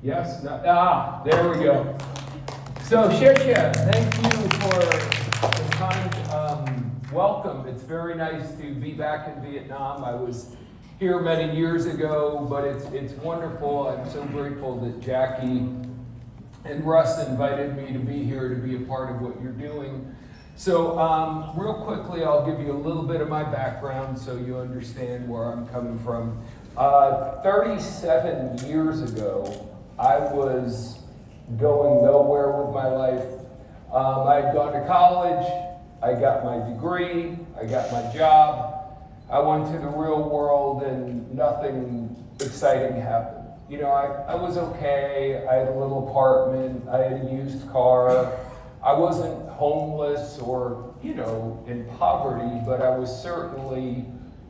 Yes? No, there we go. So, Shesha, thank you for the kind welcome. It's very nice to be back in Vietnam. I was here many years ago, but it's wonderful. I'm so grateful that Jackie and Russ invited me to be here to be a part of what you're doing. So, real quickly, I'll give you a little bit of my background so you understand where I'm coming from. 37 years ago, I was going nowhere with my life. I had gone to college, I got my degree, I got my job. I went to the real world and nothing exciting happened. You know, I was okay, I had a little apartment, I had a used car. I wasn't homeless or, in poverty, but I was certainly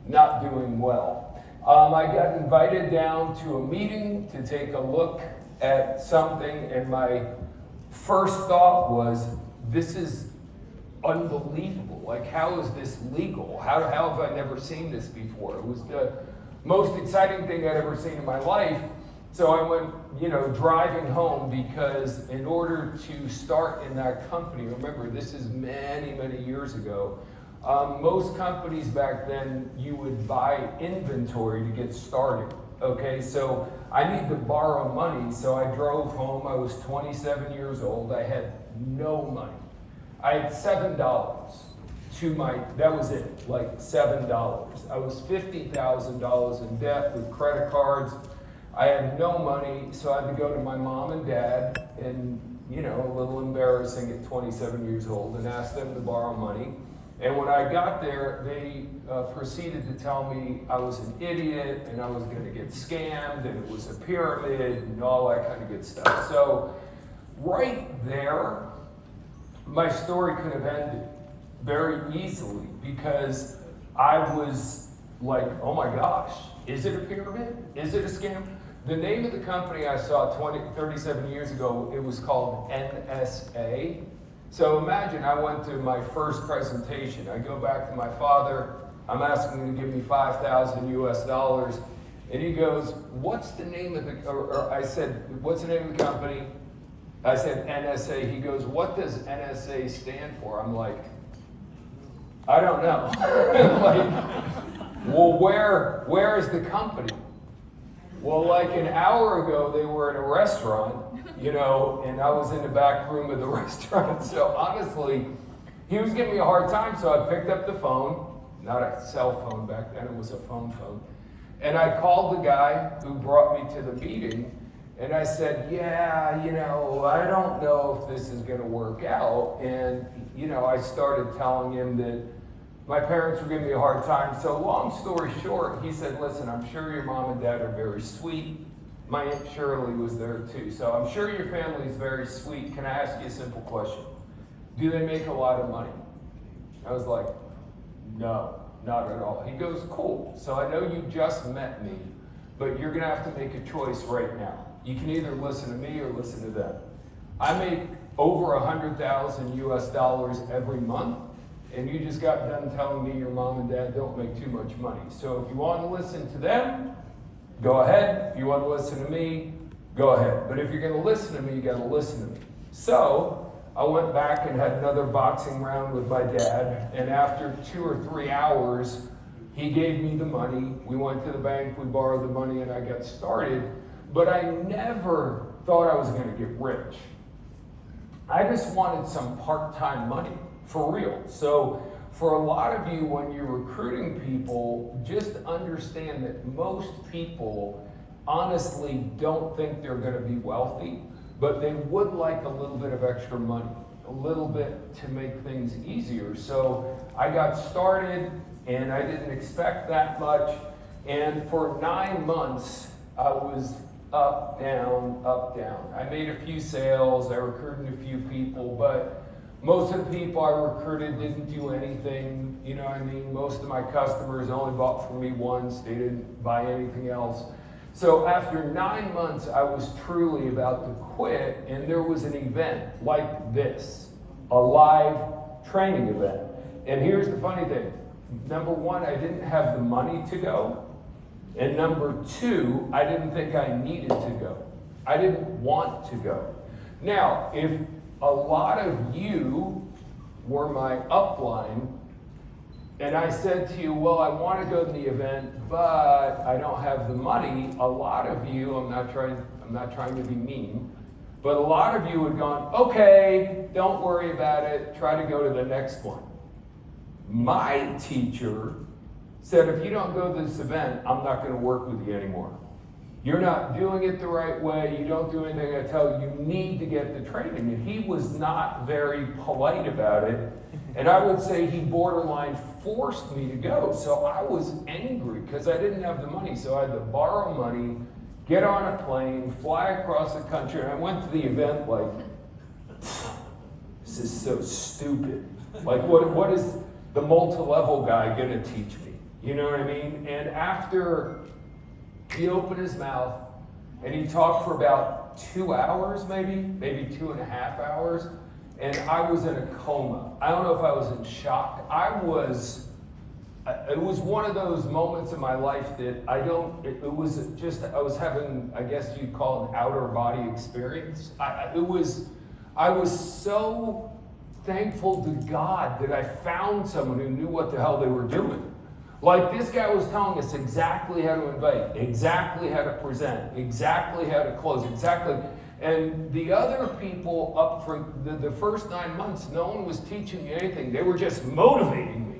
not doing well. I got invited down to a meeting to take a look at something, and my first thought was, this is unbelievable. Like, how is this legal? How have I never seen this before? It was the most exciting thing I'd ever seen in my life. So I went, driving home, because in order to start in that company, remember, this is many, many years ago, most companies back then, you would buy inventory to get started. Okay, so I need to borrow money, so I drove home. I was 27 years old. I had no money. I had $7 that was it, like $7. I was $50,000 in debt with credit cards. I had no money, so I had to go to my mom and dad, and, a little embarrassing at 27 years old, and ask them to borrow money. And when I got there, they proceeded to tell me I was an idiot and I was going to get scammed and it was a pyramid and all that kind of good stuff. So right there, my story could have ended very easily, because I was like, oh my gosh, is it a pyramid? Is it a scam? The name of the company I saw 37 years ago, it was called NSA. So imagine I went to my first presentation. I go back to my father. I'm asking him to give me $5,000 US. And he goes, what's the name of the, or I said, what's the name of the company? I said, NSA. He goes, what does NSA stand for? I'm like, I don't know. Well, where is the company? Well, like an hour ago, they were in a restaurant, and I was in the back room of the restaurant. So honestly, he was giving me a hard time, so I picked up the phone, not a cell phone back then, it was a phone. And I called the guy who brought me to the meeting, and I said, yeah, I don't know if this is gonna work out. And, I started telling him that my parents were giving me a hard time. So long story short, he said, listen, I'm sure your mom and dad are very sweet. My Aunt Shirley was there too. So I'm sure your family is very sweet. Can I ask you a simple question? Do they make a lot of money? I was like, no, not at all. He goes, cool. So I know you just met me, but you're gonna have to make a choice right now. You can either listen to me or listen to them. I make over $100,000 US every month. And you just got done telling me your mom and dad don't make too much money. So if you want to listen to them, go ahead. If you want to listen to me, go ahead. But if you're going to listen to me, you got to listen to me. So I went back and had another boxing round with my dad. And after 2 or 3 hours, he gave me the money. We went to the bank, we borrowed the money, and I got started. But I never thought I was going to get rich. I just wanted some part-time money. For real. So for a lot of you, when you're recruiting people, just understand that most people honestly don't think they're going to be wealthy, but they would like a little bit of extra money, a little bit to make things easier. So I got started, and I didn't expect that much. And for 9 months, I was up, down, up, down. I made a few sales, I recruited a few people, but most of the people I recruited didn't do anything, Most of my customers only bought from me once, they didn't buy anything else. So after 9 months, I was truly about to quit, and there was an event like this, a live training event. And here's the funny thing. Number one, I didn't have the money to go. And number two, I didn't think I needed to go. I didn't want to go. Now, if a lot of you were my upline, and I said to you, well, I want to go to the event, but I don't have the money, a lot of you, I'm not trying to be mean, but a lot of you had gone, okay, don't worry about it, try to go to the next one. My teacher said, if you don't go to this event, I'm not going to work with you anymore. You're not doing it the right way, you don't do anything I tell you, you need to get the training. And he was not very polite about it. And I would say he borderline forced me to go. So I was angry because I didn't have the money. So I had to borrow money, get on a plane, fly across the country. And I went to the event like, this is so stupid. Like, what is the multi-level guy going to teach me? You know what I mean? And after he opened his mouth and he talked for about 2 hours, maybe 2.5 hours. And I was in a coma. I don't know if I was in shock. It was one of those moments in my life that I was having, I guess you'd call it an outer body experience. I was so thankful to God that I found someone who knew what the hell they were doing. Like, this guy was telling us exactly how to invite, exactly how to present, exactly how to close, exactly. And the other people up for the first 9 months, no one was teaching me anything. They were just motivating me.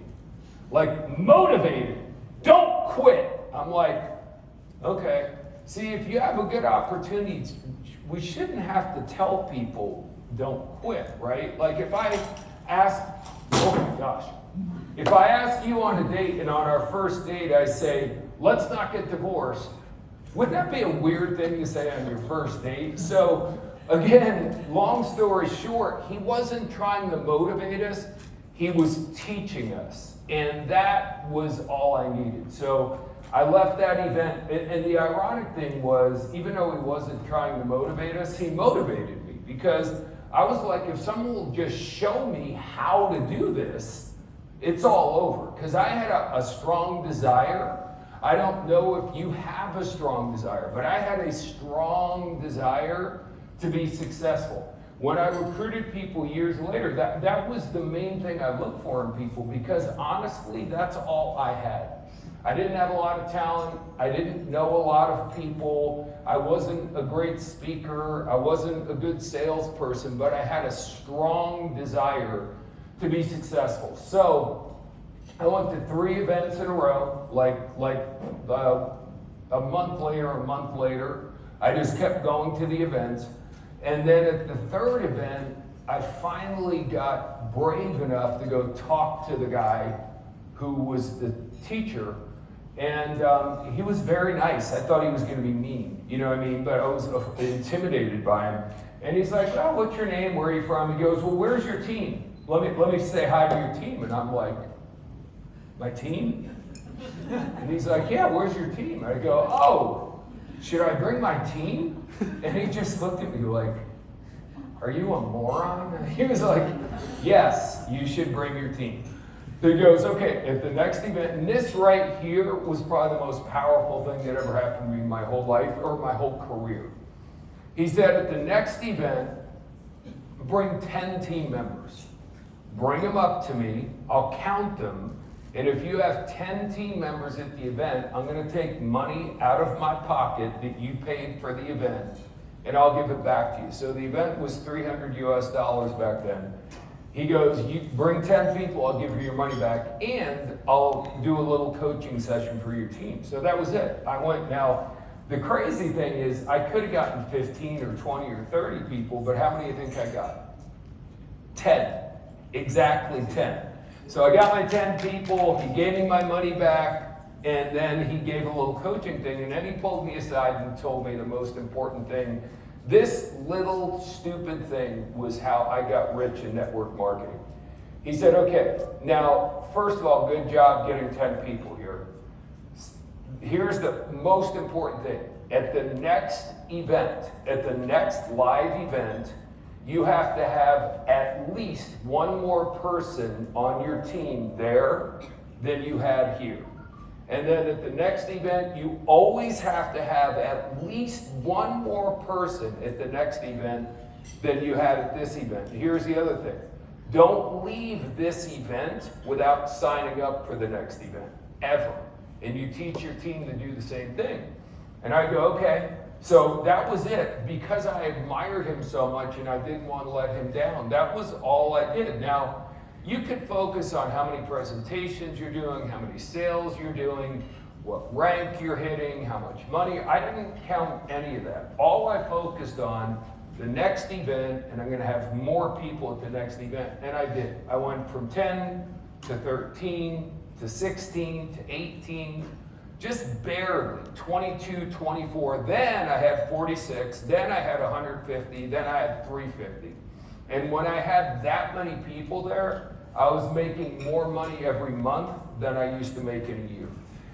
Like, motivated. Don't quit. I'm like, okay. See, if you have a good opportunity, we shouldn't have to tell people don't quit, right? Like, if I ask, oh my gosh. If I ask you on a date, and on our first date I say, let's not get divorced, wouldn't that be a weird thing to say on your first date? So again, long story short, he wasn't trying to motivate us, he was teaching us. And that was all I needed. So I left that event, and the ironic thing was, even though he wasn't trying to motivate us, he motivated me. Because I was like, if someone will just show me how to do this, it's all over. Because I had a strong desire. I don't know if you have a strong desire, but I had a strong desire to be successful. When I recruited people years later, that was the main thing I looked for in people, because honestly, that's all I had. I didn't have a lot of talent. I didn't know a lot of people. I wasn't a great speaker. I wasn't a good salesperson, but I had a strong desire to be successful. So I went to 3 events in a row, like a month later. I just kept going to the events. And then at the 3rd event, I finally got brave enough to go talk to the guy who was the teacher. And he was very nice. I thought he was going to be mean, you know what I mean? But I was intimidated by him. And he's like, oh, what's your name? Where are you from? He goes, well, where's your team? Let me say hi to your team. And I'm like, my team? And he's like, yeah, where's your team? And I go, oh, should I bring my team? And he just looked at me like, are you a moron? And he was like, yes, you should bring your team. So he goes, okay, at the next event, and this right here was probably the most powerful thing that ever happened to me in my whole life, or my whole career. He said, at the next event, bring 10 team members. Bring them up to me, I'll count them, and if you have 10 team members at the event, I'm going to take money out of my pocket that you paid for the event, and I'll give it back to you. So the event was $300 US back then. He goes, you bring 10 people, I'll give you your money back, and I'll do a little coaching session for your team. So that was it. I went. Now, the crazy thing is, I could have gotten 15 or 20 or 30 people, but how many do you think I got? 10. Exactly 10. So I got my 10 people, he gave me my money back, and then he gave a little coaching thing, and then he pulled me aside and told me the most important thing. This little stupid thing was how I got rich in network marketing. He said, okay, now, first of all, good job getting 10 people here. Here's the most important thing. At the next event, at the next live event, you have to have at least one more person on your team there than you had here. And then at the next event, you always have to have at least one more person at the next event than you had at this event. Here's the other thing. Don't leave this event without signing up for the next event, ever. And you teach your team to do the same thing. And I go, okay. So that was it. Because I admired him so much and I didn't want to let him down, that was all I did. Now, you could focus on how many presentations you're doing, how many sales you're doing, what rank you're hitting, how much money. I didn't count any of that. All I focused on the next event, and I'm going to have more people at the next event. And I did. I went from 10 to 13 to 16 to 18, just barely, 22, 24. Then I had 46. Then I had 150. Then I had 350. And when I had that many people there, I was making more money every month than I used to make in a year.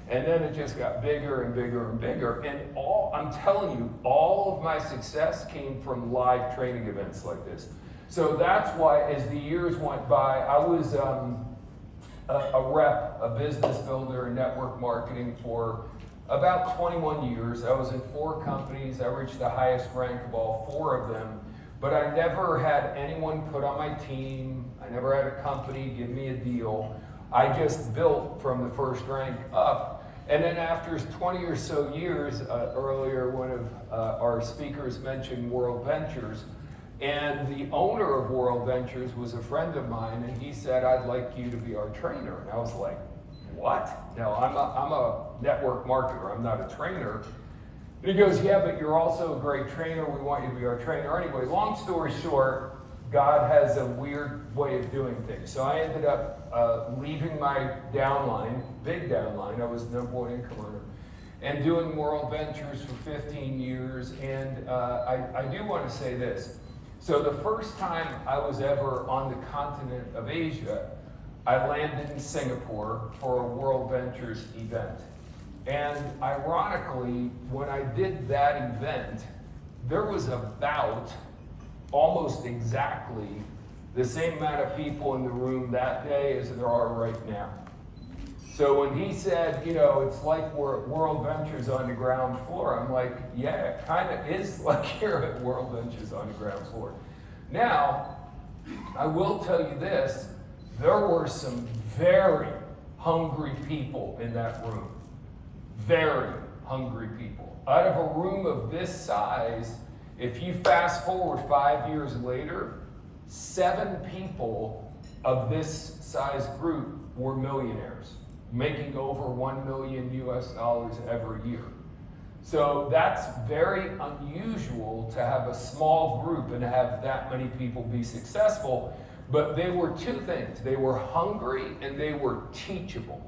And then it just got bigger and bigger and bigger. And I'm telling you, all of my success came from live training events like this. So that's why as the years went by, I was a rep, a business builder in network marketing for about 21 years. I was in 4 companies. I reached the highest rank of all 4 of them. But I never had anyone put on my team. I never had a company give me a deal. I just built from the first rank up. And then after 20 or so years, earlier one of our speakers mentioned World Ventures. And the owner of World Ventures was a friend of mine, and he said, I'd like you to be our trainer. And I was like, what? No, I'm a network marketer. I'm not a trainer. And he goes, yeah, but you're also a great trainer. We want you to be our trainer. Anyway, long story short, God has a weird way of doing things. So I ended up leaving my downline, big downline. I was the #1 income earner, and doing World Ventures for 15 years. And I do want to say this. So the first time I was ever on the continent of Asia, I landed in Singapore for a World Ventures event. And ironically, when I did that event, there was about almost exactly the same amount of people in the room that day as there are right now. So when he said, it's like we're at World Ventures on the ground floor, I'm like, yeah, it kind of is like here at World Ventures on the ground floor. Now, I will tell you this, there were some very hungry people in that room. Very hungry people. Out of a room of this size, if you fast forward 5 years later, 7 people of this size group were millionaires, making over $1 million US every year. So that's very unusual to have a small group and have that many people be successful. But they were 2 things. They were hungry and they were teachable.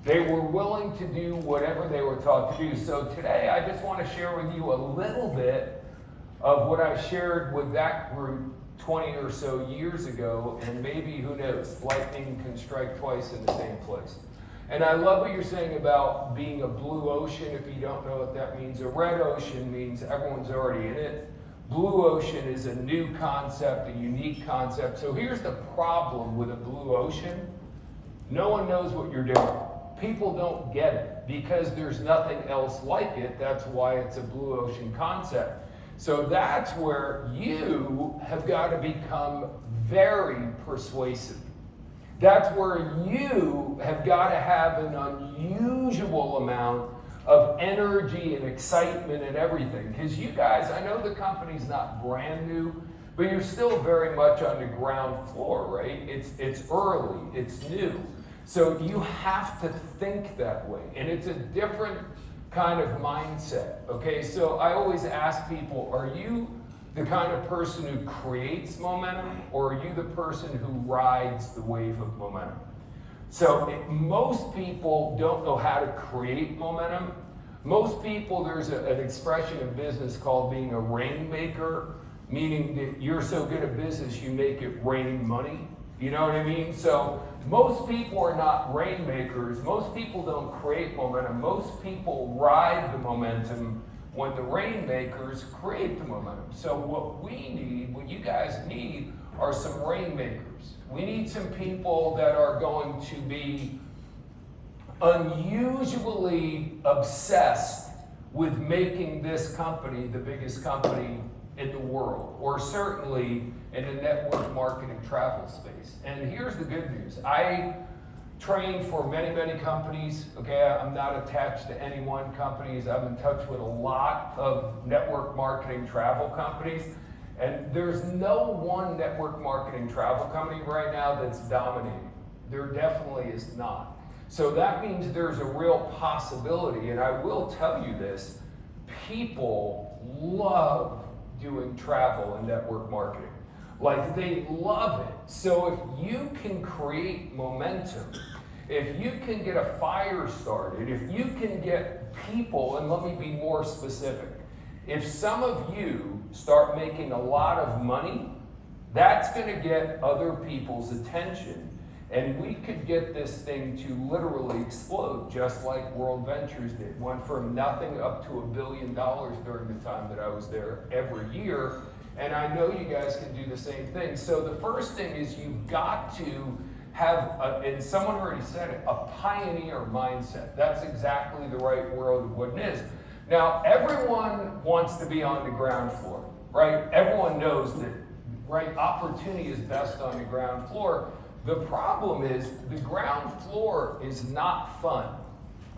They were willing to do whatever they were taught to do. So today I just want to share with you a little bit of what I shared with that group 20 or so years ago, and maybe, who knows, lightning can strike twice in the same place. And I love what you're saying about being a blue ocean. If you don't know what that means, a red ocean means everyone's already in it. Blue ocean is a new concept, a unique concept. So here's the problem with a blue ocean. No one knows what you're doing. People don't get it because there's nothing else like it. That's why it's a blue ocean concept. So that's where you have got to become very persuasive. That's where you have got to have an unusual amount of energy and excitement and everything. Because you guys, I know the company's not brand new, but you're still very much on the ground floor, right? It's early, it's new. So you have to think that way. And it's a different kind of mindset, okay? So I always ask people, are you the kind of person who creates momentum, or are you the person who rides the wave of momentum? So most people don't know how to create momentum. Most people, there's an expression in business called being a rainmaker, meaning that you're so good at business you make it rain money. You know what I mean? So most people are not rainmakers. Most people don't create momentum. Most people ride the momentum when the rainmakers create the momentum. So what we need, what you guys need, are some rainmakers. We need some people that are going to be unusually obsessed with making this company the biggest company in the world, or certainly in the network marketing travel space. And here's the good news. I trained for many, many companies. Okay, I'm not attached to any one company. I'm in touch with a lot of network marketing travel companies. And there's no one network marketing travel company right now that's dominating. There definitely is not. So that means there's a real possibility, and I will tell you this, people love doing travel and network marketing. Like, they love it. So if you can create momentum, if you can get a fire started, if you can get people, and let me be more specific, if some of you start making a lot of money, that's going to get other people's attention. And we could get this thing to literally explode, just like World Ventures did. Went from nothing up to $1 billion during the time that I was there every year. And I know you guys can do the same thing. So the first thing is you've got to have, and someone already said it, a pioneer mindset. That's exactly the right word of what it is. Now, everyone wants to be on the ground floor, right? Everyone knows that, right? Opportunity is best on the ground floor. The problem is the ground floor is not fun.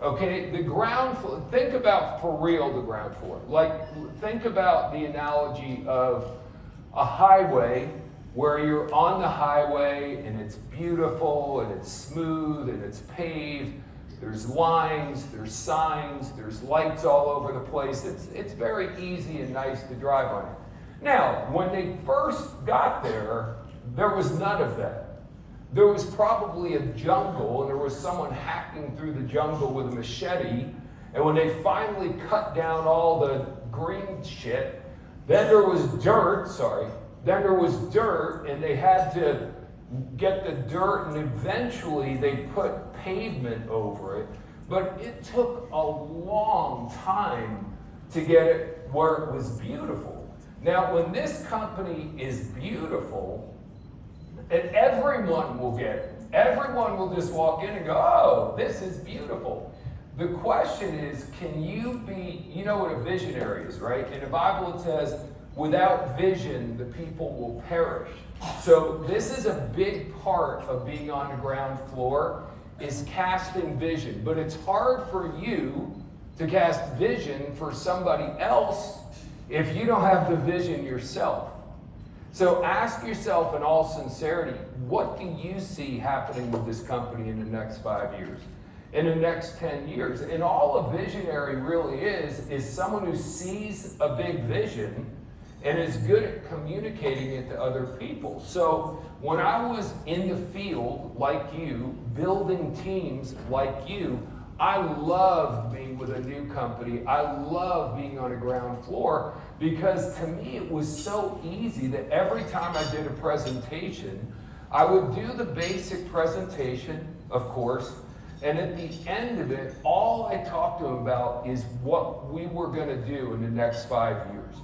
Okay, the ground floor, think about for real the ground floor. Like, think about the analogy of a highway where you're on the highway and it's beautiful and it's smooth and it's paved. There's lines, there's signs, there's lights all over the place. It's very easy and nice to drive on it. Now, when they first got there, there was none of that. There was probably a jungle, and there was someone hacking through the jungle with a machete. And when they finally cut down all the green shit, then there was dirt, and they had to get the dirt, and eventually they put pavement over it. But it took a long time to get it where it was beautiful. Now, when this company is beautiful, and everyone will get it. Everyone will just walk in and go, oh, this is beautiful. The question is, can you be, you know what a visionary is, right? In the Bible it says, without vision, the people will perish. So this is a big part of being on the ground floor, is casting vision. But it's hard for you to cast vision for somebody else if you don't have the vision yourself. So ask yourself in all sincerity, what do you see happening with this company in the next 5 years, in the next 10 years? And all a visionary really is someone who sees a big vision and is good at communicating it to other people. So when I was in the field, like you, building teams like you, I loved being with a new company. I love being on the ground floor because to me it was so easy that every time I did a presentation, I would do the basic presentation, of course, and at the end of it, all I talked to them about is what we were going to do in the next 5 years.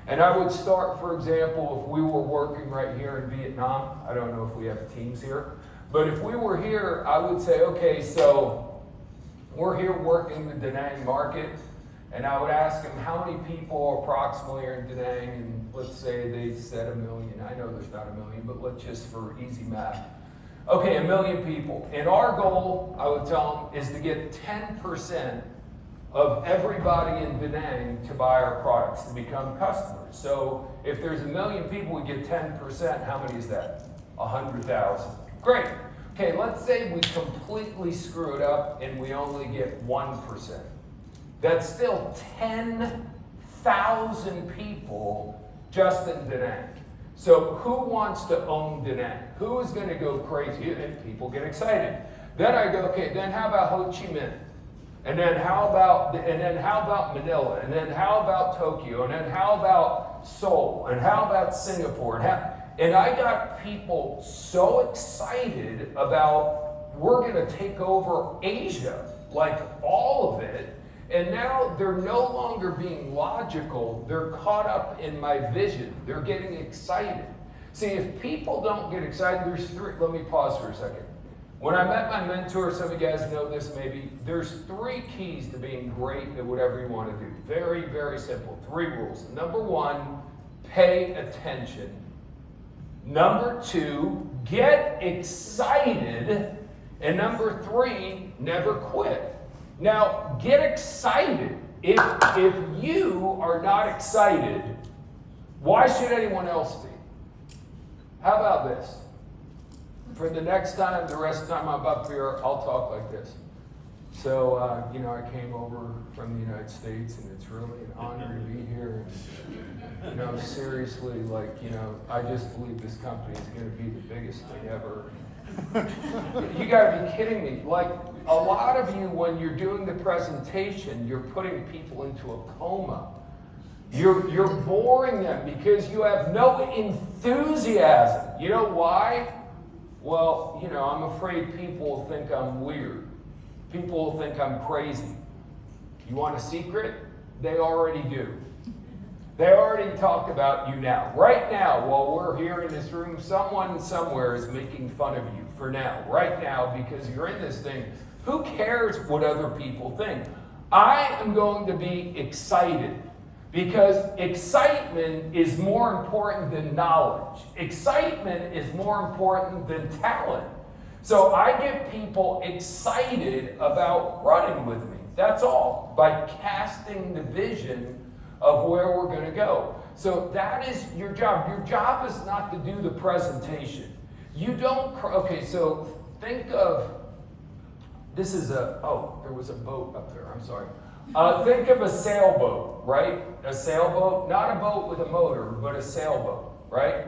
And I would start, for example, if we were working right here in Vietnam, I don't know if we have teams here, but if we were here, I would say, okay, so we're here working the Danang market, and I would ask them how many people approximately are in Danang, and let's say they said 1 million. I know there's not 1 million, but let's just for easy math. Okay, 1 million people. And our goal, I would tell them, is to get 10% of everybody in Danang to buy our products, to become customers. So if there's 1 million people, we get 10%. How many is that? 100,000. Great. Okay, let's say we completely screw it up and we only get 1%. That's still 10,000 people just in Danang. So who wants to own Danang? Who is going to go crazy? And people get excited. Then I go, okay, then how about Ho Chi Minh? And then how about Manila? And then how about Tokyo? And then how about Seoul? And how about Singapore? And I got people so excited about we're going to take over Asia, like all of it. And now they're no longer being logical. They're caught up in my vision. They're getting excited. See, if people don't get excited, there's three. Let me pause for a second. When I met my mentor, some of you guys know this maybe, there's 3 keys to being great at whatever you want to do. Very, very simple. 3 rules. Number 1, pay attention. Number 2, get excited. And number 3, never quit. Now, get excited. If you are not excited, why should anyone else be? How about this? For the next time, the rest of the time I'm up here, I'll talk like this. So, I came over from the United States, and it's really an honor to be here. And, seriously, I just believe this company is going to be the biggest thing ever. You got to be kidding me. Like, a lot of you, when you're doing the presentation, you're putting people into a coma. You're boring them because you have no enthusiasm. You know why? Well, I'm afraid people will think I'm weird. People will think I'm crazy. You want a secret? They already do. They already talked about you now. Right now, while we're here in this room, someone somewhere is making fun of you for now. Right now, because you're in this thing. Who cares what other people think? I am going to be excited. Because excitement is more important than knowledge. Excitement is more important than talent. So I get people excited about running with me. That's all. By casting the vision of where we're going to go. So that is your job. Your job is not to do the presentation. You don't, okay, so think of, there was a boat up there, I'm sorry. Think of a sailboat, right? A sailboat, not a boat with a motor, but a sailboat, right?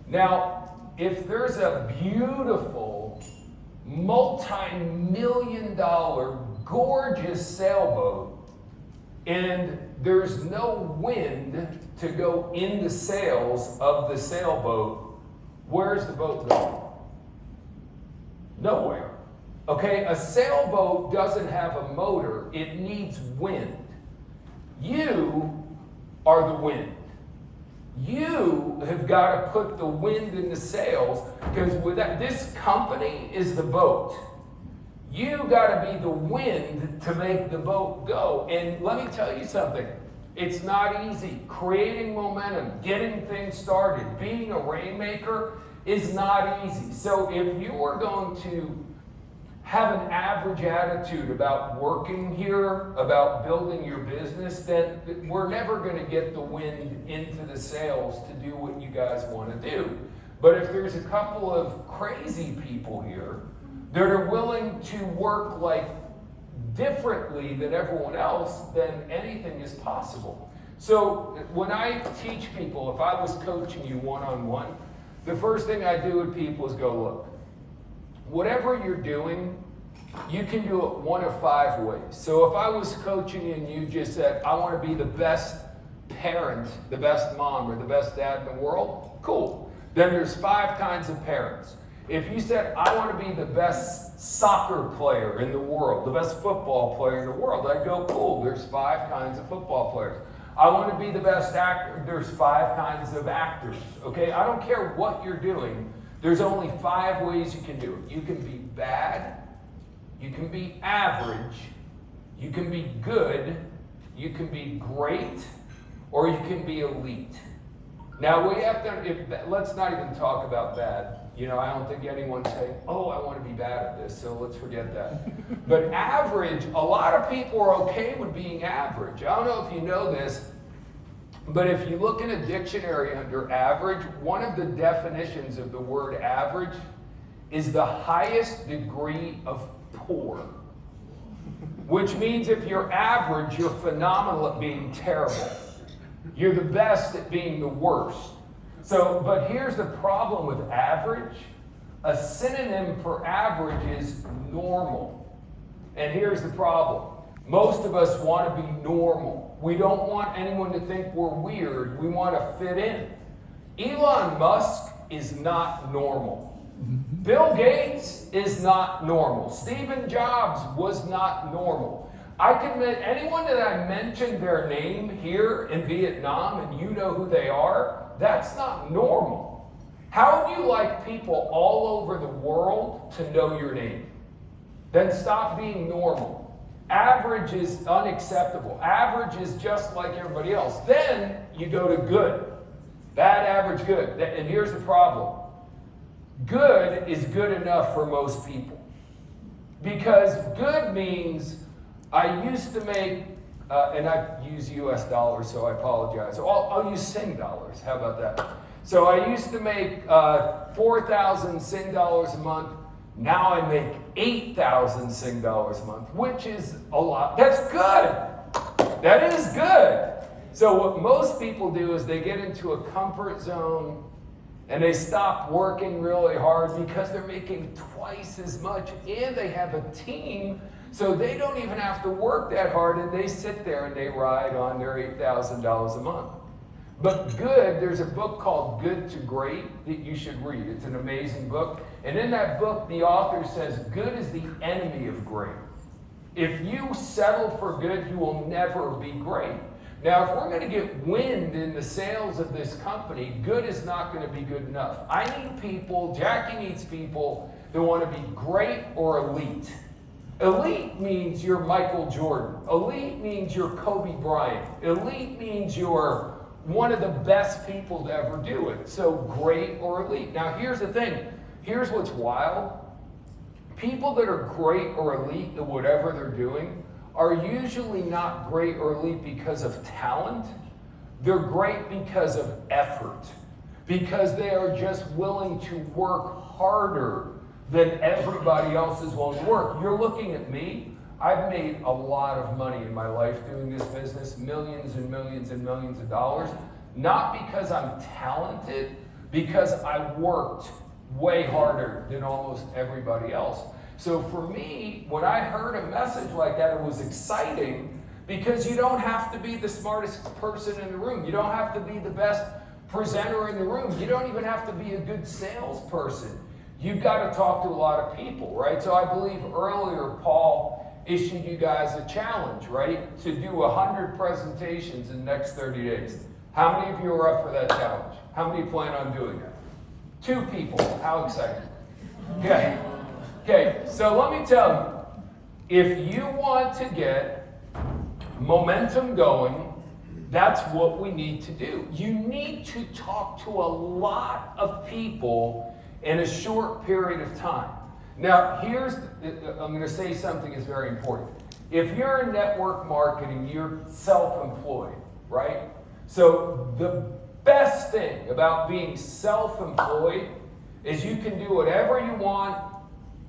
Now, if there's a beautiful, multi-million-dollar, gorgeous sailboat, and there's no wind to go in the sails of the sailboat, where's the boat going? Nowhere. Okay, a sailboat doesn't have a motor, it needs wind. You are the wind. You have got to put the wind in the sails, because with that, this company is the boat. You got to be the wind to make the boat go. And let me tell you something, it's not easy. Creating momentum, getting things started, being a rainmaker is not easy. So if you are going to have an average attitude about working here, about building your business, then we're never going to get the wind into the sails to do what you guys want to do. But if there's a couple of crazy people here that are willing to work differently than everyone else, then anything is possible. So when I teach people, if I was coaching you one-on-one, the first thing I do with people is go, look, whatever you're doing, you can do it one of 5 ways. So if I was coaching you and you just said, I want to be the best parent, the best mom, or the best dad in the world, cool. Then there's 5 kinds of parents. If you said, I want to be the best soccer player in the world, the best football player in the world, I'd go, cool, there's 5 kinds of football players. I want to be the best actor, there's 5 kinds of actors, okay? I don't care what you're doing, there's only 5 ways you can do it. You can be bad, you can be average, you can be good, you can be great, or you can be elite. Now we have to, let's not even talk about bad. I don't think anyone's saying, oh, I want to be bad at this, so let's forget that. But average, a lot of people are okay with being average. I don't know if you know this, but if you look in a dictionary under average, one of the definitions of the word average is the highest degree of poor. Which means if you're average, you're phenomenal at being terrible. You're the best at being the worst. So, but here's the problem with average. A synonym for average is normal. And here's the problem. Most of us want to be normal. We don't want anyone to think we're weird. We want to fit in. Elon Musk is not normal. Bill Gates is not normal. Stephen Jobs was not normal. I can admit, anyone that I mentioned their name here in Vietnam and you know who they are, that's not normal. How would you like people all over the world to know your name? Then stop being normal. Average is unacceptable. Average is just like everybody else. Then you go to good. Bad, average, good. And here's the problem. Good is good enough for most people. Because good means I used to make, and I use US dollars, so I apologize. I'll use Sing dollars. How about that? So I used to make 4,000 Sing dollars a month. Now I make 8,000 Sing dollars a month, which is a lot. That's good. That is good. So what most people do is they get into a comfort zone and they stop working really hard because they're making twice as much and they have a team, so they don't even have to work that hard, and they sit there and they ride on their $8,000 a month. But good, there's a book called Good to Great that you should read. It's an amazing book. And in that book, the author says good is the enemy of great. If you settle for good, you will never be great. Now, if we're going to get wind in the sails of this company, good is not going to be good enough. I need people, Jackie needs people that want to be great or elite. Elite means you're Michael Jordan. Elite means you're Kobe Bryant. Elite means you're one of the best people to ever do it. So great or elite. Now here's the thing. Here's what's wild. People that are great or elite at whatever they're doing are usually not great or elite because of talent. They're great because of effort. Because they are just willing to work harder than everybody else is willing to work. You're looking at me. I've made a lot of money in my life doing this business, millions and millions and millions of dollars, not because I'm talented, because I worked way harder than almost everybody else. So for me, when I heard a message like that, it was exciting because you don't have to be the smartest person in the room. You don't have to be the best presenter in the room. You don't even have to be a good salesperson. You've got to talk to a lot of people, right? So I believe earlier Paul issued you guys a challenge, right? To do 100 presentations in the next 30 days. How many of you are up for that challenge? How many plan on doing that? 2 people. How exciting. Okay, so let me tell you, if you want to get momentum going, that's what we need to do. You need to talk to a lot of people in a short period of time. Now, I'm going to say something that's very important. If you're in network marketing, you're self-employed, right? So the best thing about being self-employed is you can do whatever you want,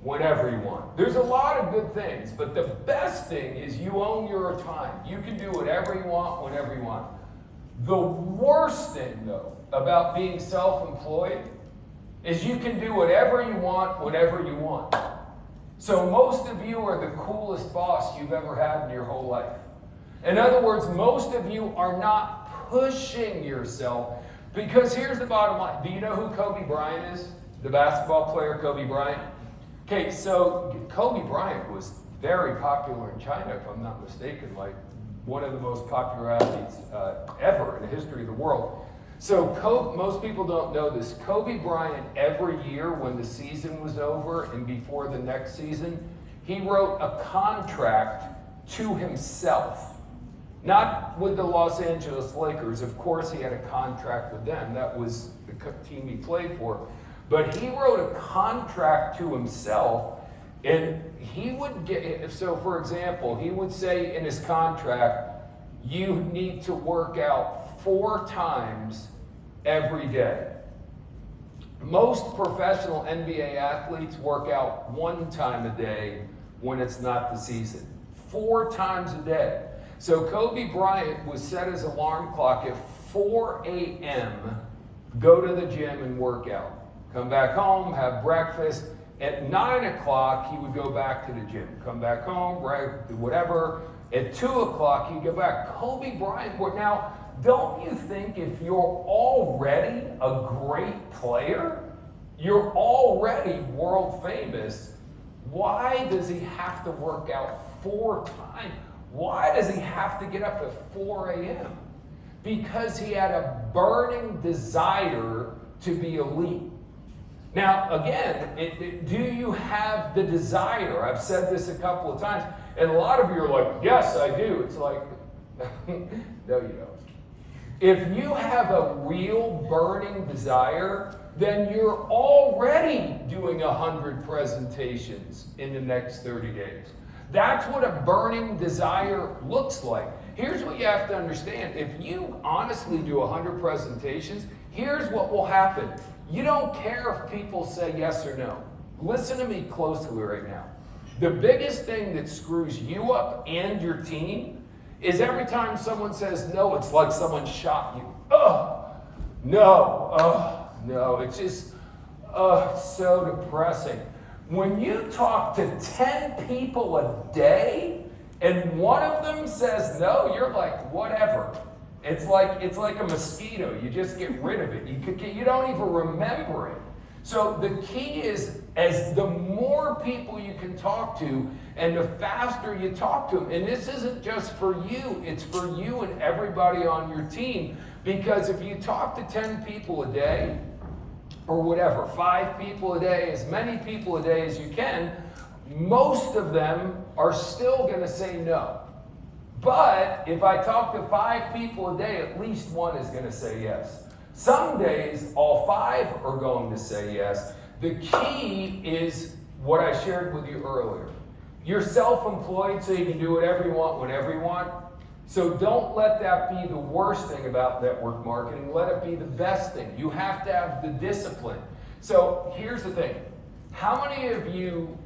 whenever you want. There's a lot of good things, but the best thing is you own your time. You can do whatever you want, whenever you want. The worst thing, though, about being self-employed is you can do whatever you want, whenever you want. So most of you are the coolest boss you've ever had in your whole life. In other words, most of you are not pushing yourself, because here's the bottom line. Do you know who Kobe Bryant is? The basketball player Kobe Bryant? Okay, so Kobe Bryant was very popular in China, if I'm not mistaken, like one of the most popular athletes ever in the history of the world. So most people don't know this. Kobe Bryant, every year when the season was over and before the next season, he wrote a contract to himself. Not with the Los Angeles Lakers. Of course, he had a contract with them. That was the team he played for. But he wrote a contract to himself, and he would get, so for example, he would say in his contract, you need to work out 4 times every day. Most professional NBA athletes work out 1 time a day when it's not the season. 4 times a day. So Kobe Bryant would set his alarm clock at 4 a.m., go to the gym and work out. Come back home, have breakfast. At 9 o'clock, he would go back to the gym. Come back home, whatever. At 2 o'clock, he'd go back. Kobe Bryant, now, don't you think if you're already a great player, you're already world famous, why does he have to work out 4 times? Why does he have to get up at 4 a.m.? Because he had a burning desire to be elite. Now, again, do you have the desire? I've said this a couple of times, and a lot of you are like, yes, I do. It's like, no, you don't. If you have a real burning desire, then you're already doing 100 presentations in the next 30 days. That's what a burning desire looks like. Here's what you have to understand. If you honestly do 100 presentations, here's what will happen. You don't care if people say yes or no. Listen to me closely right now. The biggest thing that screws you up and your team is every time someone says no, it's like someone shot you. No. It's just, so depressing. When you talk to 10 people a day and one of them says no, you're like, whatever. It's like a mosquito. You just get rid of it. You don't even remember it. So the key is, as the more people you can talk to and the faster you talk to them, and this isn't just for you, it's for you and everybody on your team, because if you talk to 10 people a day, or whatever, 5 people a day, as many people a day as you can, most of them are still going to say no. But if I talk to 5 people a day, at least one is going to say yes. Some days, all 5 are going to say yes. The key is what I shared with you earlier. You're self-employed, so you can do whatever you want, whenever you want. So don't let that be the worst thing about network marketing. Let it be the best thing. You have to have the discipline. So here's the thing. How many of you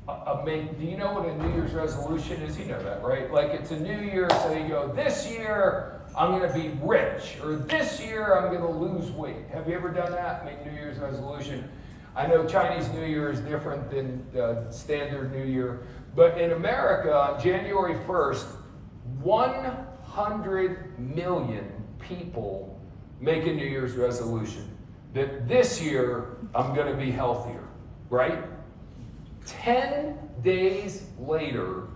do you know what a New Year's resolution is? You know that, right? Like it's a new year, so you go, this year I'm going to be rich, or this year I'm going to lose weight. Have you ever done that? Make New Year's resolution. I know Chinese New Year is different than standard New Year, but in America, on January 1st, 100 million people make a New Year's resolution that this year I'm going to be healthier, right? 10 days later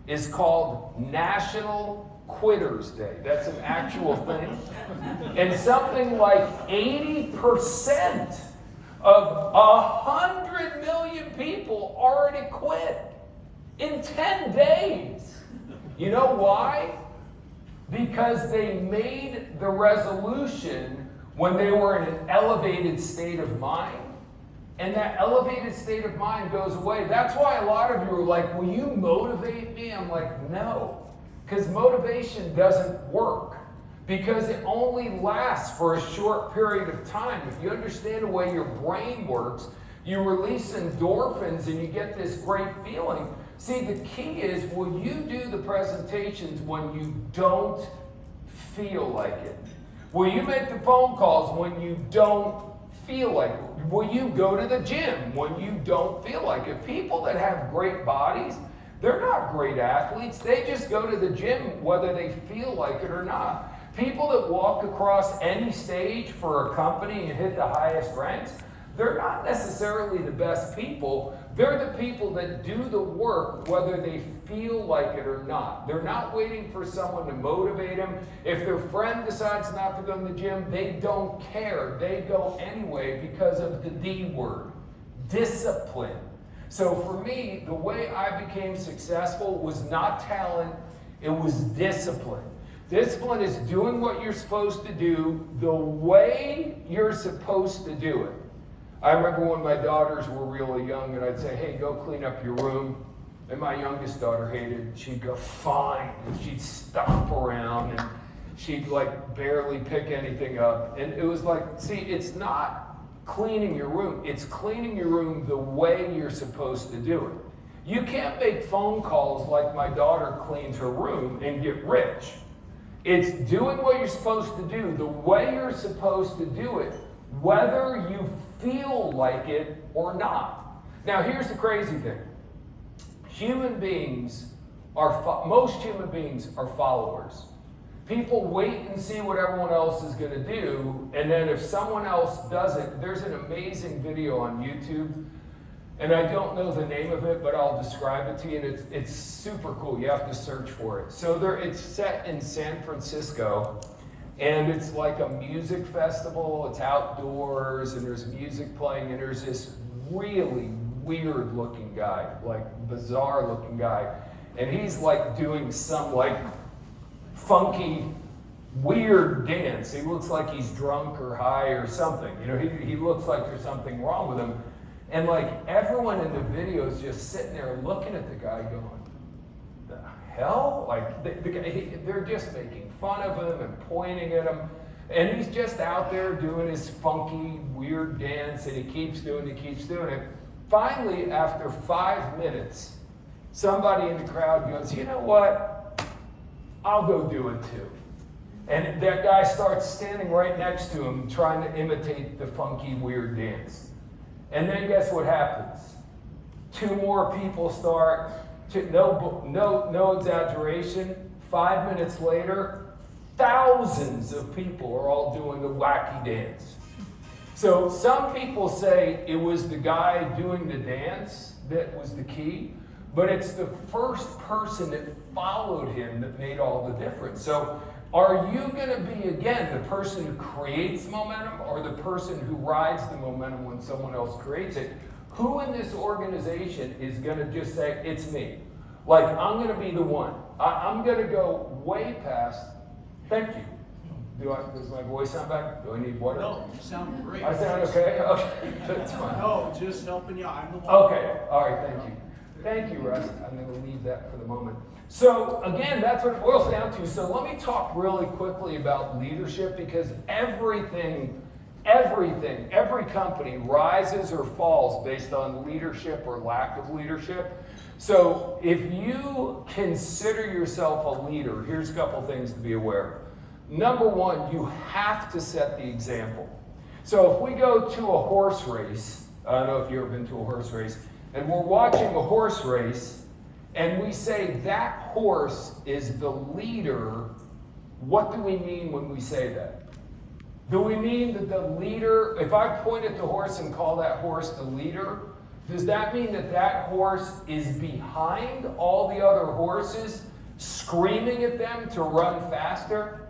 is called National Quitters Day. That's an actual thing. And something like 80% of 100 million people already quit in 10 days. You know why? Because they made the resolution when they were in an elevated state of mind. And that elevated state of mind goes away. That's why a lot of you are like, will you motivate me? I'm like, no. Because motivation doesn't work. Because it only lasts for a short period of time. If you understand the way your brain works, you release endorphins and you get this great feeling. See, the key is, will you do the presentations when you don't feel like it? Will you make the phone calls when you don't feel like it? Will you go to the gym when you don't feel like it? People that have great bodies, they're not great athletes. They just go to the gym whether they feel like it or not. People that walk across any stage for a company and hit the highest ranks, they're not necessarily the best people. They're the people that do the work whether they feel like it or not. They're not waiting for someone to motivate them. If their friend decides not to go to the gym, they don't care. They go anyway because of the D word, discipline. So for me, the way I became successful was not talent, it was discipline. Discipline is doing what you're supposed to do the way you're supposed to do it. I remember when my daughters were really young and I'd say, hey, go clean up your room. And my youngest daughter hated it. She'd go, fine. And she'd stomp around and she'd like barely pick anything up. And it was like, see, it's not cleaning your room. It's cleaning your room the way you're supposed to do it. You can't make phone calls like my daughter cleans her room and get rich. It's doing what you're supposed to do the way you're supposed to do it, whether you feel like it or not. Now, here's the crazy thing. Most human beings are followers. People wait and see what everyone else is going to do, and then if someone else does it, there's an amazing video on YouTube, and I don't know the name of it, but I'll describe it to you, and it's super cool. You have to search for it. So it's set in San Francisco, And it's like a music festival. It's outdoors, and there's music playing, and there's this really weird looking guy, like bizarre looking guy. And he's like doing some like funky, weird dance. He looks like he's drunk or high or something. You know, he looks like there's something wrong with him. And like everyone in the video is just sitting there looking at the guy going, the hell? Like they're just making fun of him and pointing at him. And he's just out there doing his funky, weird dance, and he keeps doing it. Finally, after 5 minutes, somebody in the crowd goes, you know what? I'll go do it too. And that guy starts standing right next to him, trying to imitate the funky, weird dance. And then guess what happens? 2 more people start, no exaggeration, 5 minutes later, thousands of people are all doing the wacky dance. So some people say it was the guy doing the dance that was the key, but it's the first person that followed him that made all the difference. So are you going to be, again, the person who creates momentum or the person who rides the momentum when someone else creates it? Who in this organization is going to just say, it's me? Like, I'm going to be the one. I'm going to go way past, thank you. Does my voice sound bad? Do I need water? No, you sound great. I sound okay? Okay, that's fine. No, just helping you. I'm the one. Okay, all right, thank you. Thank you, Russ. I'm going to leave that for the moment. So, again, that's what it boils down to. So let me talk really quickly about leadership, because every company rises or falls based on leadership or lack of leadership. So if you consider yourself a leader, here's a couple things to be aware of. Number one, you have to set the example. So if we go to a horse race, I don't know if you've ever been to a horse race, and we're watching a horse race, and we say that horse is the leader, what do we mean when we say that? Do we mean that the leader, if I point at the horse and call that horse the leader, does that mean that that horse is behind all the other horses, screaming at them to run faster?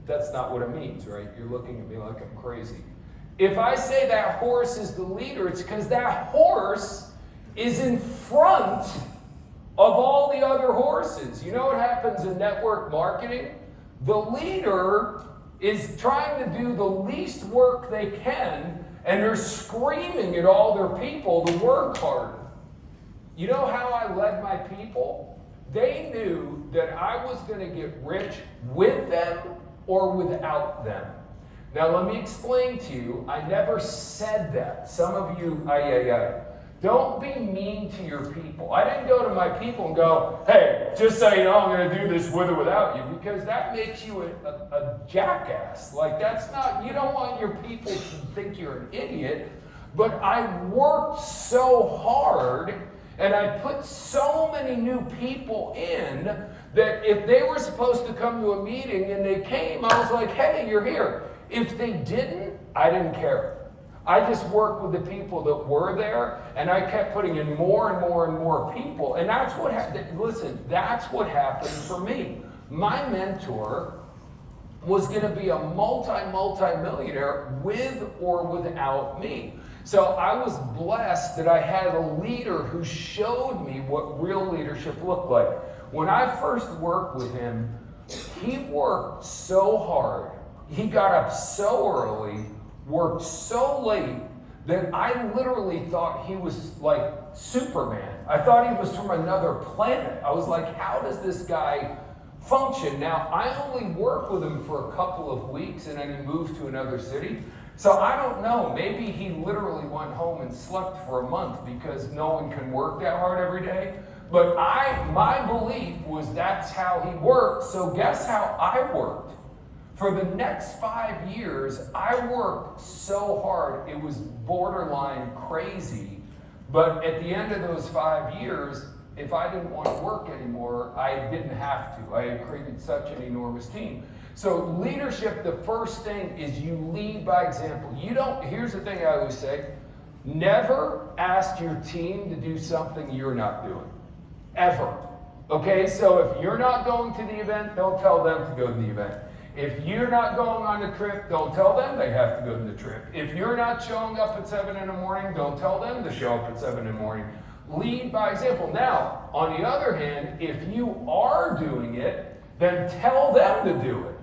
That's not what it means, right? You're looking at me like I'm crazy. If I say that horse is the leader, it's because that horse is in front of all the other horses. You know what happens in network marketing? The leader is trying to do the least work they can, and they're screaming at all their people to work harder. You know how I led my people? They knew that I was going to get rich with them or without them. Now let me explain to you, I never said that. Some of you, don't be mean to your people. I didn't go to my people and go, hey, just so you know, I'm going to do this with or without you, because that makes you a jackass. Like, that's not, you don't want your people to think you're an idiot. But I worked so hard, and I put so many new people in, that if they were supposed to come to a meeting and they came, I was like, hey, you're here. If they didn't, I didn't care. I just worked with the people that were there, and I kept putting in more and more and more people. And that's what happened. Listen, that's what happened for me. My mentor was going to be a multi-millionaire with or without me. So I was blessed that I had a leader who showed me what real leadership looked like. When I first worked with him, he worked so hard. He got up so early, worked so late, that I literally thought he was like Superman. I thought he was from another planet. I was like, how does this guy function? Now, I only worked with him for a couple of weeks, and then he moved to another city. So I don't know, maybe he literally went home and slept for a month because no one can work that hard every day. But my belief was that's how he worked. So guess how I worked? For the next 5 years, I worked so hard, it was borderline crazy. But at the end of those 5 years, if I didn't want to work anymore, I didn't have to. I had created such an enormous team. So leadership, the first thing is you lead by example. Here's the thing I always say, never ask your team to do something you're not doing. Ever. Okay, so if you're not going to the event, don't tell them to go to the event. If you're not going on the trip, don't tell them they have to go to the trip. If you're not showing up at 7 in the morning, don't tell them to show up at 7 in the morning. Lead by example. Now, on the other hand, if you are doing it, then tell them to do it.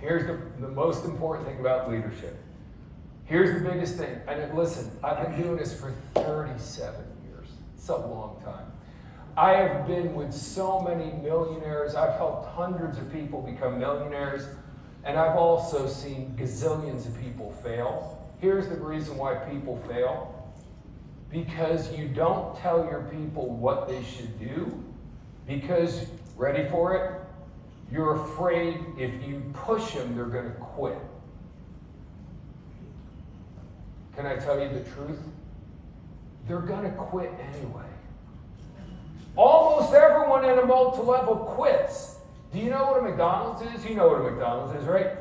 Here's the most important thing about leadership. Here's the biggest thing. And listen, I've been doing this for 37 years. It's a long time. I have been with so many millionaires. I've helped hundreds of people become millionaires. And I've also seen gazillions of people fail. Here's the reason why people fail. Because you don't tell your people what they should do. Because, ready for it? You're afraid if you push them, they're going to quit. Can I tell you the truth? They're going to quit anyway. Almost everyone at a multi-level quits. Do you know what a McDonald's is? You know what a McDonald's is, right?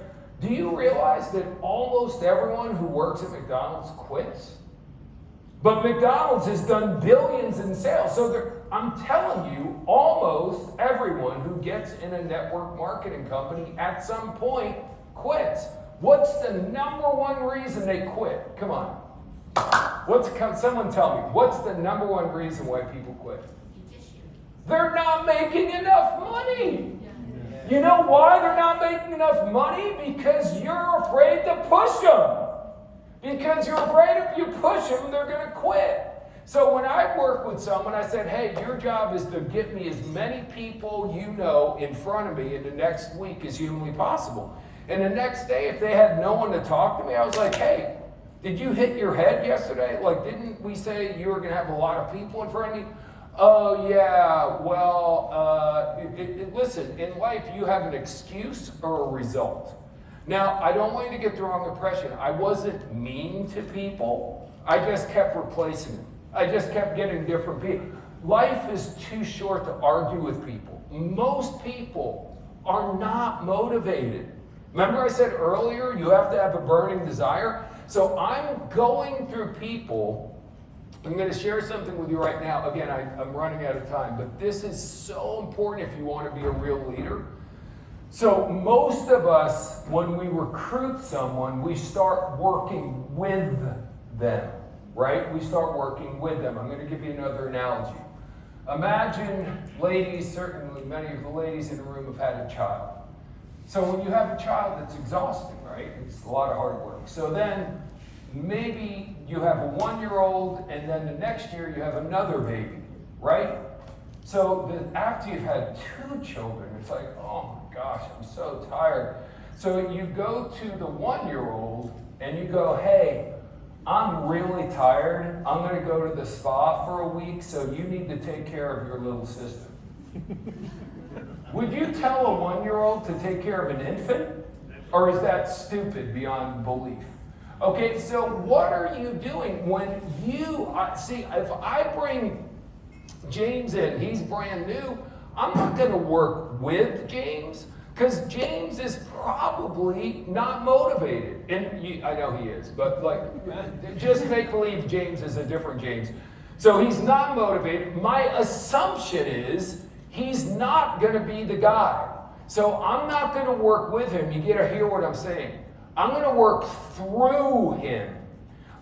Do you realize that almost everyone who works at McDonald's quits? But McDonald's has done billions in sales. So I'm telling you, almost everyone who gets in a network marketing company at some point quits. What's the number one reason they quit? Come on. Someone tell me, what's the number one reason why people quit? They're not making enough money. You know why they're not making enough money? Because you're afraid to push them. Because you're afraid if you push them, they're going to quit. So when I work with someone, I said, hey, your job is to get me as many people you know in front of me in the next week as humanly possible. And the next day, if they had no one to talk to me, I was like, hey, did you hit your head yesterday? Like, didn't we say you were going to have a lot of people in front of you? Oh, yeah, well, listen, in life, you have an excuse or a result. Now, I don't want you to get the wrong impression. I wasn't mean to people. I just kept replacing them. I just kept getting different people. Life is too short to argue with people. Most people are not motivated. Remember I said earlier, you have to have a burning desire? So I'm going through people. I'm going to share something with you right now. Again, I'm running out of time, but this is so important if you want to be a real leader. So most of us, when we recruit someone, we start working with them, right? We start working with them. I'm going to give you another analogy. Imagine, ladies, certainly many of the ladies in the room have had a child. So when you have a child, it's exhausting, right? It's a lot of hard work. So then maybe you have a 1-year-old, and then the next year you have another baby, right? So after you've had 2 children, it's like, oh my gosh, I'm so tired. So you go to the 1-year-old and you go, hey, I'm really tired. I'm going to go to the spa for a week, so you need to take care of your little sister. Would you tell a 1-year-old to take care of an infant? Or is that stupid beyond belief? Okay, so what are you doing when you, see, if I bring James in, he's brand new, I'm not going to work with James because James is probably not motivated. And I know he is, but like, just make believe James is a different James. So he's not motivated. My assumption is he's not going to be the guy. So I'm not going to work with him. You get to hear what I'm saying. I'm going to work through him.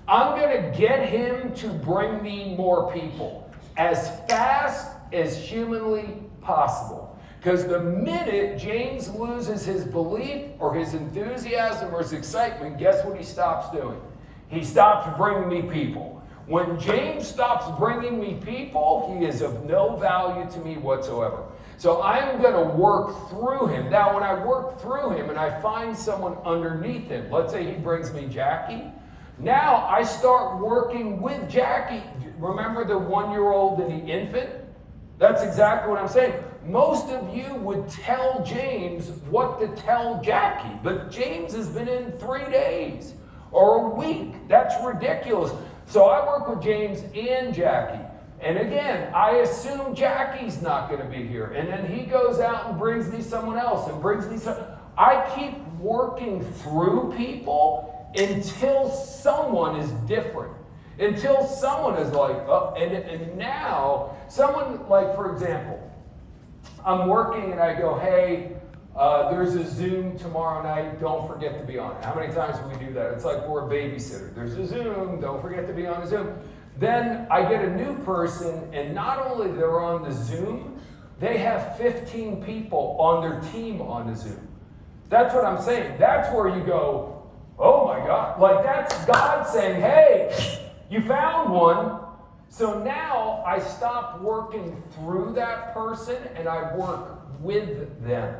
I'm going to get him to bring me more people as fast as humanly possible. Because the minute James loses his belief or his enthusiasm or his excitement, guess what he stops doing? He stops bringing me people. When James stops bringing me people, he is of no value to me whatsoever. So I'm going to work through him. Now, when I work through him and I find someone underneath him, let's say he brings me Jackie, now I start working with Jackie. Remember the 1-year-old and the infant? That's exactly what I'm saying. Most of you would tell James what to tell Jackie, but James has been in 3 days or a week. That's ridiculous. So I work with James and Jackie. And again, I assume Jackie's not going to be here. And then he goes out and brings me someone else and brings me some. I keep working through people until someone is different. Until someone is like, oh, and now, someone like, for example, I'm working and I go, hey, There's a Zoom tomorrow night. Don't forget to be on it. How many times do we do that? It's like we're a babysitter. There's a Zoom. Don't forget to be on the Zoom. Then I get a new person, and not only they're on the Zoom, they have 15 people on their team on the Zoom. That's what I'm saying. That's where you go, oh my God. Like that's God saying, hey, you found one. So now I stop working through that person and I work with them.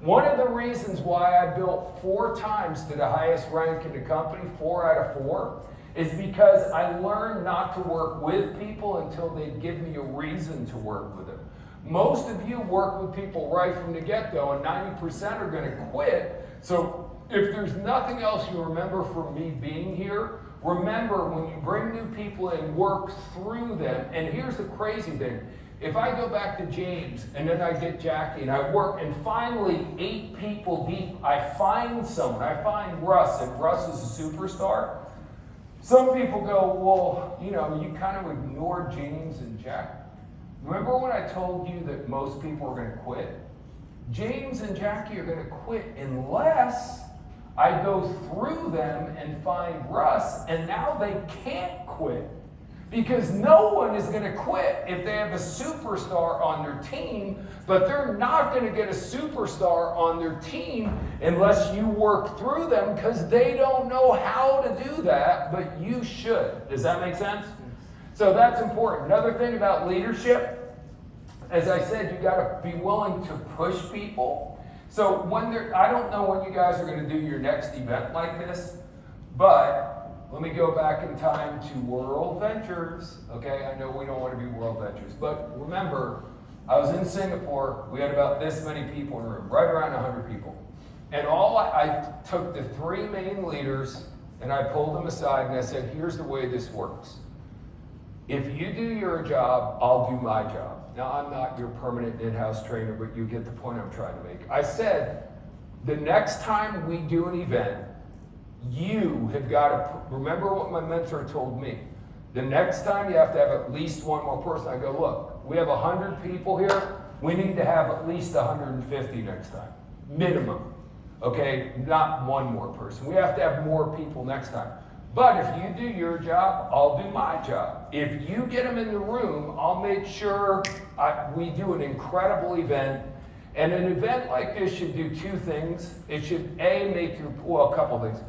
One of the reasons why I built 4 times to the highest rank in the company, 4 out of 4, is because I learned not to work with people until they give me a reason to work with them. Most of you work with people right from the get-go, and 90% are going to quit. So if there's nothing else you remember from me being here, remember when you bring new people in, work through them. And here's the crazy thing. If I go back to James, and then I get Jackie, and I work, and finally 8 people deep, I find someone. I find Russ, and Russ is a superstar. Some people go, well, you know, you kind of ignored James and Jack. Remember when I told you that most people are going to quit? James and Jackie are going to quit unless I go through them and find Russ, and now they can't quit. Because no one is going to quit if they have a superstar on their team, but they're not going to get a superstar on their team unless you work through them, because they don't know how to do that, but you should. Does that make sense? So that's important. Another thing about leadership, as I said, you got to be willing to push people. So I don't know when you guys are going to do your next event like this, but let me go back in time to World Ventures. Okay, I know we don't want to be World Ventures, but remember, I was in Singapore. We had about this many people in the room, right around 100 people. And I took the 3 main leaders and I pulled them aside and I said, here's the way this works. If you do your job, I'll do my job. Now, I'm not your permanent in-house trainer, but you get the point I'm trying to make. I said, the next time we do an event, you have got to, remember what my mentor told me. The next time you have to have at least one more person. I go, look, we have 100 people here. We need to have at least 150 next time, minimum. Okay, not one more person. We have to have more people next time. But if you do your job, I'll do my job. If you get them in the room, I'll make sure we do an incredible event. And an event like this should do 2 things. It should, a couple things.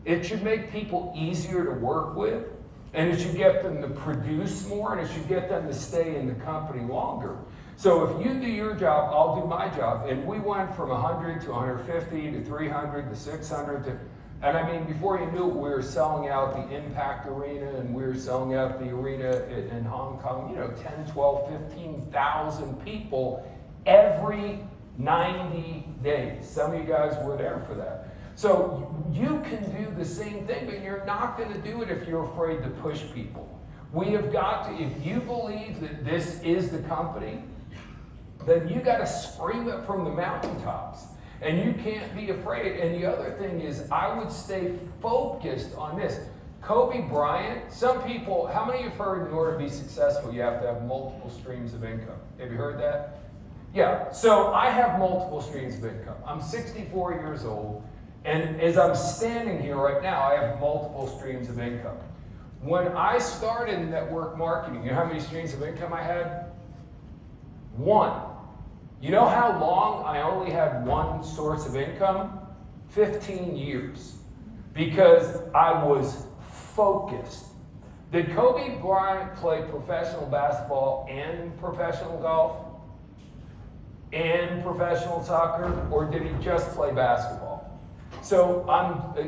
It should make people easier to work with, and it should get them to produce more, and it should get them to stay in the company longer. So if you do your job, I'll do my job. And we went from 100 to 150 to 300 to 600 and I mean, before you knew it, we were selling out the Impact Arena, and we were selling out the arena in Hong Kong, 10, 12, 15,000 people every 90 days. Some of you guys were there for that. So you can do the same thing, but you're not going to do it if you're afraid to push people. We have got to, if you believe that this is the company, then you got to scream it from the mountaintops. And you can't be afraid. And the other thing is, I would stay focused on this. Kobe Bryant, some people, how many of you have heard in order to be successful, you have to have multiple streams of income? Have you heard that? Yeah, so I have multiple streams of income. I'm 64 years old. And as I'm standing here right now, I have multiple streams of income. When I started in network marketing, you know how many streams of income I had? 1. You know how long I only had 1 source of income? 15 years. Because I was focused. Did Kobe Bryant play professional basketball and professional golf? And professional soccer? Or did he just play basketball? So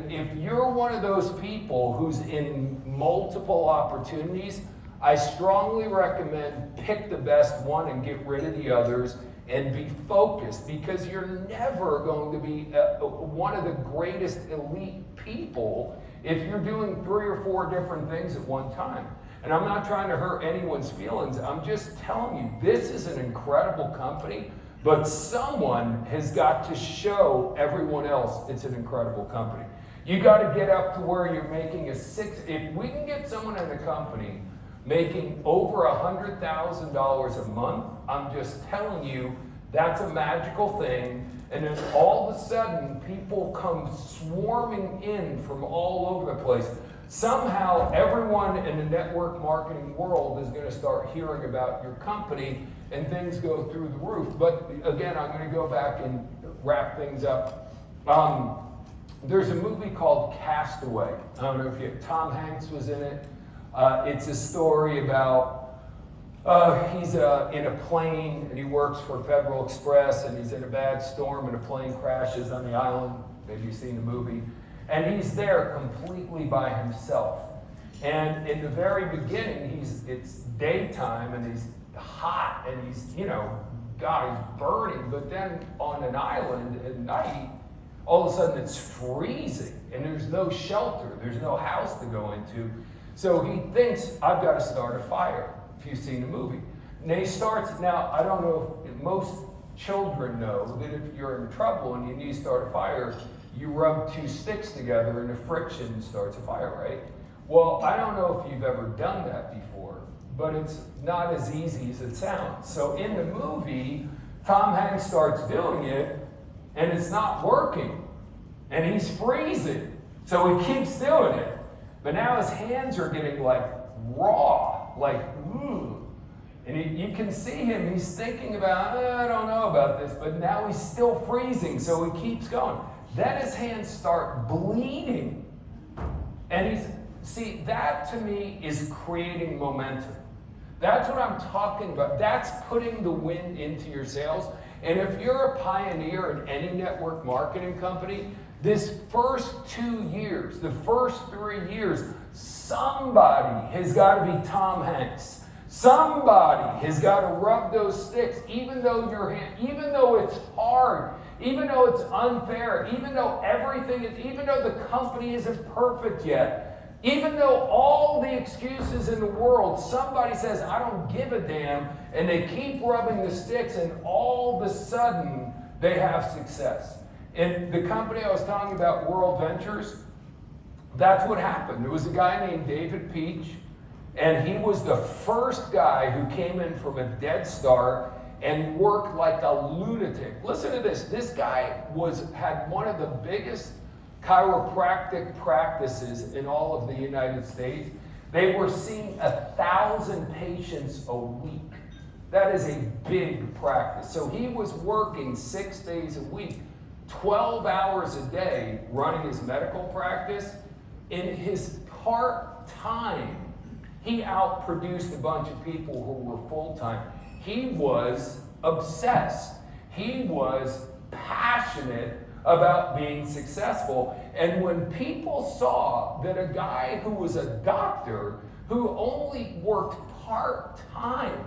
if you're one of those people who's in multiple opportunities, I strongly recommend pick the best one and get rid of the others and be focused, because you're never going to be one of the greatest elite people if you're doing 3 or 4 different things at one time. And I'm not trying to hurt anyone's feelings. I'm just telling you, this is an incredible company. But someone has got to show everyone else it's an incredible company. You got to get up to where you're making if we can get someone in the company making over $100,000 a month, I'm just telling you, That's a magical thing. And then all of a sudden, people come swarming in from all over the place. Somehow, everyone in the network marketing world is going to start hearing about your company, and things go through the roof. But again, I'm going to go back and wrap things up. There's a movie called Castaway. I don't know if Tom Hanks was in it. It's a story about he's in a plane and he works for Federal Express, and he's in a bad storm and a plane crashes on the island. Maybe you've seen the movie. And he's there completely by himself. And in the very beginning, it's daytime and he's hot and he's, he's burning. But then on an island at night, all of a sudden it's freezing and there's no shelter. There's no house to go into. So he thinks, I've got to start a fire, if you've seen the movie. And he starts, now I don't know if most children know that if you're in trouble and you need to start a fire, you rub two sticks together and the friction starts a fire, right? Well, I don't know if you've ever done that before, but it's not as easy as it sounds. So in the movie, Tom Hanks starts doing it, and it's not working. And he's freezing. So he keeps doing it. But now his hands are getting like raw, like, ooh. And you can see him, he's thinking about, I don't know about this, but now he's still freezing, so he keeps going. Then his hands start bleeding. And see, that to me is creating momentum. That's what I'm talking about. That's putting the wind into your sails. And if you're a pioneer in any network marketing company, this first 2 years, the first 3 years, somebody has got to be Tom Hanks. Somebody has got to rub those sticks, even though it's hard, even though it's unfair, even though even though the company isn't perfect yet, even though all the excuses in the world, somebody says, I don't give a damn, and they keep rubbing the sticks, and all of a sudden, they have success. And the company I was talking about, World Ventures, that's what happened. There was a guy named David Peach, and he was the first guy who came in from a dead start and worked like a lunatic. Listen to this. This guy had one of the biggest chiropractic practices in all of the United States. They were seeing 1,000 patients a week. That is a big practice. So he was working 6 days a week, 12 hours a day, running his medical practice. In his part-time, he outproduced a bunch of people who were full-time. He was obsessed. He was passionate about being successful. And when people saw that a guy who was a doctor, who only worked part-time,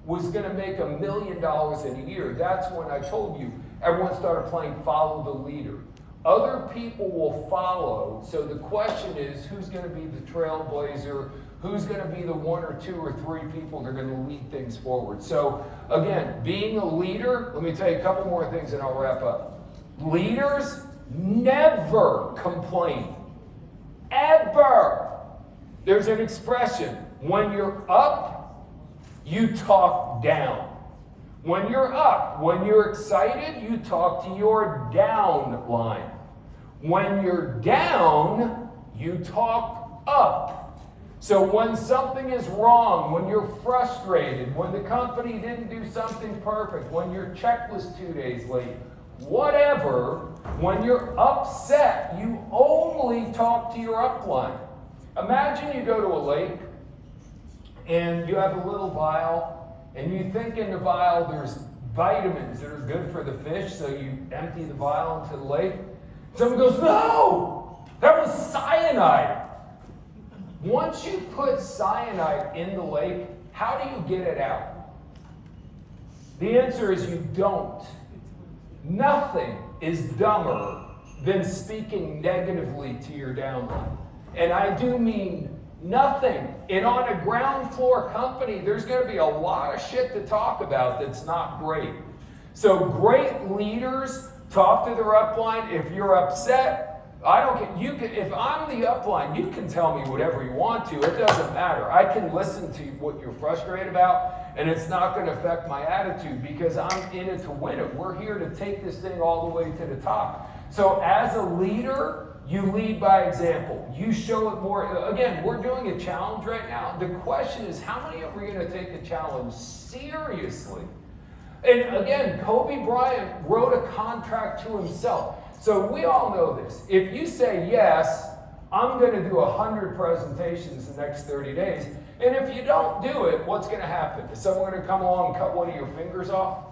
was going to make $1 million in a year, that's when I told you, everyone started playing follow the leader. Other people will follow. So the question is, who's going to be the trailblazer? Who's going to be the 1 or 2 or 3 people that are going to lead things forward? So again, being a leader, let me tell you a couple more things and I'll wrap up. Leaders never complain. Ever. There's an expression. When you're up, you talk down. When you're up, when you're excited, you talk to your down line. When you're down, you talk up. So when something is wrong, when you're frustrated, when the company didn't do something perfect, when your check was 2 days late, whatever, when you're upset, you only talk to your upline. Imagine you go to a lake and you have a little vial, and you think in the vial there's vitamins that are good for the fish, so you empty the vial into the lake. Someone goes, no, that was cyanide. Once you put cyanide in the lake, how do you get it out? The answer is you don't. Nothing is dumber than speaking negatively to your downline. And I do mean nothing. And on a ground floor company, there's going to be a lot of shit to talk about that's not great. So great leaders talk to their upline. If you're upset, I don't care. You can, if I'm the upline, you can tell me whatever you want to. It doesn't matter. I can listen to what you're frustrated about, and it's not going to affect my attitude because I'm in it to win it. We're here to take this thing all the way to the top. So as a leader, you lead by example. You show it more. Again, we're doing a challenge right now. The question is, how many are we going to take the challenge seriously? And again, Kobe Bryant wrote a contract to himself. So we all know this. If you say, yes, I'm going to do 100 presentations the next 30 days, and if you don't do it, what's going to happen? Is someone going to come along and cut one of your fingers off?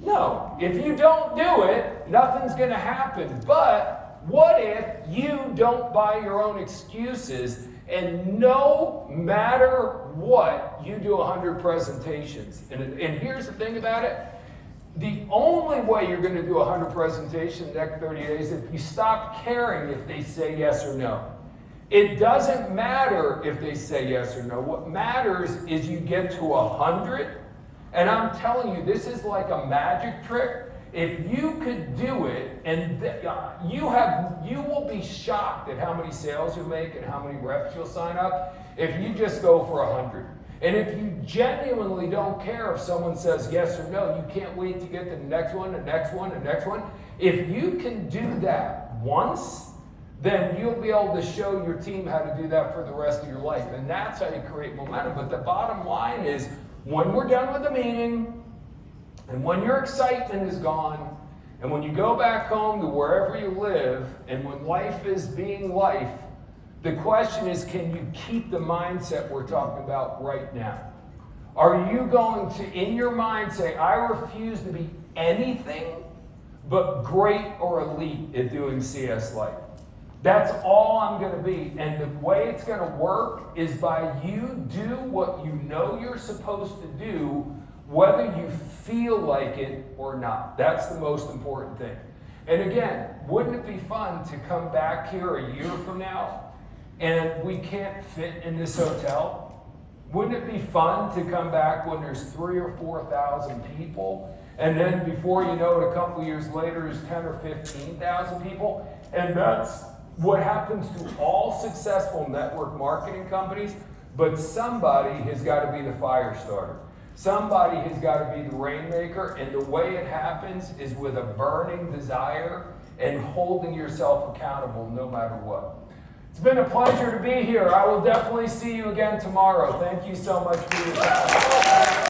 No. If you don't do it, nothing's going to happen. But what if you don't buy your own excuses, and no matter what, you do 100 presentations? And here's the thing about it. The only way you're going to do 100 presentations in the next 30 days is if you stop caring if they say yes or no. It doesn't matter if they say yes or no. What matters is you get to 100. And I'm telling you, this is like a magic trick. If you could do it, and you will be shocked at how many sales you make and how many reps you'll sign up if you just go for 100. And if you genuinely don't care if someone says yes or no, you can't wait to get to the next one, the next one, the next one. If you can do that once, then you'll be able to show your team how to do that for the rest of your life. And that's how you create momentum. But the bottom line is, when we're done with the meeting, and when your excitement is gone, and when you go back home to wherever you live, and when life is being life, the question is, can you keep the mindset we're talking about right now? Are you going to, in your mind, say, I refuse to be anything but great or elite at doing CS Life? That's all I'm going to be. And the way it's going to work is by you do what you know you're supposed to do, whether you feel like it or not. That's the most important thing. And again, wouldn't it be fun to come back here a year from now and we can't fit in this hotel? Wouldn't it be fun to come back when there's 3,000 or 4,000 people, and then before you know it, a couple years later, there's 10 or 15,000 people? And that's what happens to all successful network marketing companies. But somebody has got to be the fire starter. Somebody has got to be the rainmaker, and the way it happens is with a burning desire and holding yourself accountable no matter what. It's been a pleasure to be here. I will definitely see you again tomorrow. Thank you so much for your time.